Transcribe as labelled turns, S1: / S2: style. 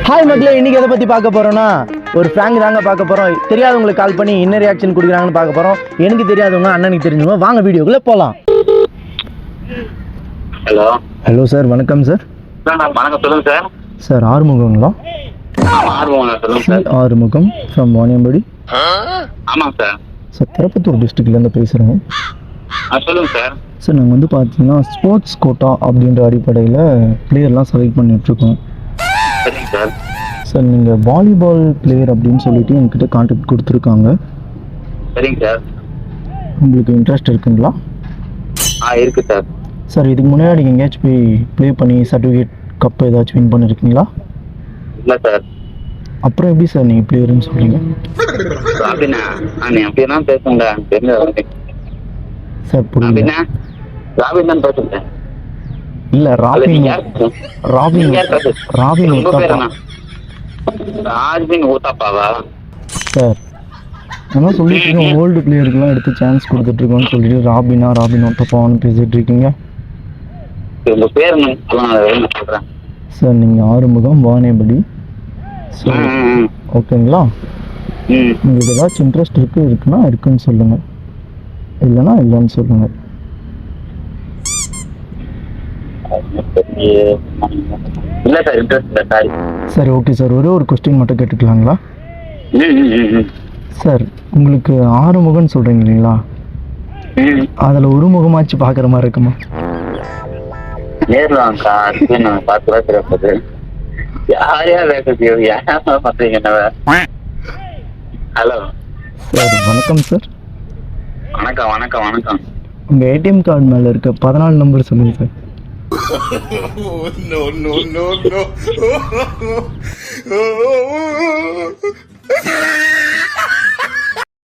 S1: Hi மக்களே, இன்னைக்கு எதை பற்றி பார்க்க போகிறோன்னா ஒரு ஃப்ராங்க் தாங்க பார்க்க போகிறோம். தெரியாதவங்களுக்கு கால் பண்ணி என்ன ரியாக்ஷன் கொடுக்குறாங்கன்னு பார்க்க போகிறோம். எனக்கு தெரியாதவங்க அண்ணனுக்கு தெரிஞ்சவங்க வாங்க வீடியோக்குள்ளே போகலாம்.
S2: ஹலோ
S1: ஹலோ சார், வணக்கம் சார்.
S2: வணக்கம், சொல்லுங்க சார்.
S1: சார் ஆறுமுகங்களா?
S2: ஆறுமுகம் சொல்லுங்க சார்.
S1: ஆறுமுகம் ஃப்ரம் வாணியம்பாடி.
S2: ஆமாங்க சார்.
S1: சார் திருப்பத்தூர் டிஸ்ட்ரிக்ட்லேருந்து பேசுகிறேங்க.
S2: சொல்லுங்க சார்.
S1: சார் நாங்கள் வந்து பார்த்தீங்கன்னா ஸ்போர்ட்ஸ் கோட்டா அப்படின்ற அடிப்படையில் பிளேயர்லாம் செலக்ட் பண்ணிகிட்ருக்கோம்.
S2: சரிங்க சார்.
S1: சார் நீங்கள் வாலிபால் பிளேயர் அப்படின்னு சொல்லிட்டு என்கிட்ட கான்டாக்ட் கொடுத்துருக்காங்க.
S2: சரிங்க சார்.
S1: உங்களுக்கு இன்ட்ரெஸ்ட் இருக்குங்களா?
S2: இருக்கு சார்.
S1: சார் இதுக்கு முன்னாடி நீங்கள் எங்கேயாச்சும் போய் ப்ளே பண்ணி சர்டிஃபிகேட் கப் ஏதாச்சும் வின் பண்ணியிருக்கீங்களா?
S2: இல்லை சார்.
S1: அப்புறம் எப்படி சார் நீங்கள் பிளேயர்னு சொல்கிறீங்க?
S2: அப்படின்னா நீ அப்படியே தான் பேசுங்க, தெரிஞ்ச
S1: சார் புரியல.
S2: அப்படின்னா ராபின் தான் பேசுகிறேன்.
S1: இல்லை ராபின் ராபின் ராபின்
S2: பேருண்ணா ராஜ்பின் ஊத்தாப்பாவா?
S1: சார் ஆனால் சொல்லிட்டு இருக்கேன், ஓல்டு பிளேயருக்குலாம் எடுத்து சான்ஸ் கொடுத்துட்ருக்கோன்னு சொல்லிட்டு ராபின் ஒத்தப்பான்னு பேசிகிட்டு இருக்கீங்க.
S2: உங்கள் பேர் என்ன சொல்கிறேன்
S1: சார். நீங்கள் ஆறுமுகம் வாணியம்பாடி. ஸோ ஓகேங்களா? உங்களுக்கு ஏதாச்சும் இன்ட்ரெஸ்ட் இருக்குன்னா இருக்குன்னு சொல்லுங்கள், இல்லைன்னா இல்லைன்னு சொல்லுங்கள்.
S2: இல்லை சார், இன்ட்ரெஸ்ட் இல்லை. சாரி.
S1: சரி ஓகே சார், ஒரே ஒரு கொஸ்டின் மட்டும் கேட்டுக்கலாங்களா? சார் உங்களுக்கு ஆறுமுகம்னு சொல்கிறீங்க இல்லைங்களா? அதில் ஒரு முகமாச்சு பார்க்குற மாதிரி இருக்குமா?
S2: நேரில் வாங்கக்கா, அதுக்கு நான் பார்த்து தான் சிறப்பது. யாரையா பேசுறது, யாரா பண்ணுறீங்க என்ன? ஹலோ
S1: சார் வணக்கம் சார்.
S2: வணக்கம் வணக்கம் வணக்கம்.
S1: உங்கள் ஏடிஎம் கார்டு மேலே இருக்க 14 நம்பர் சொல்லுங்கள் சார்.
S3: No.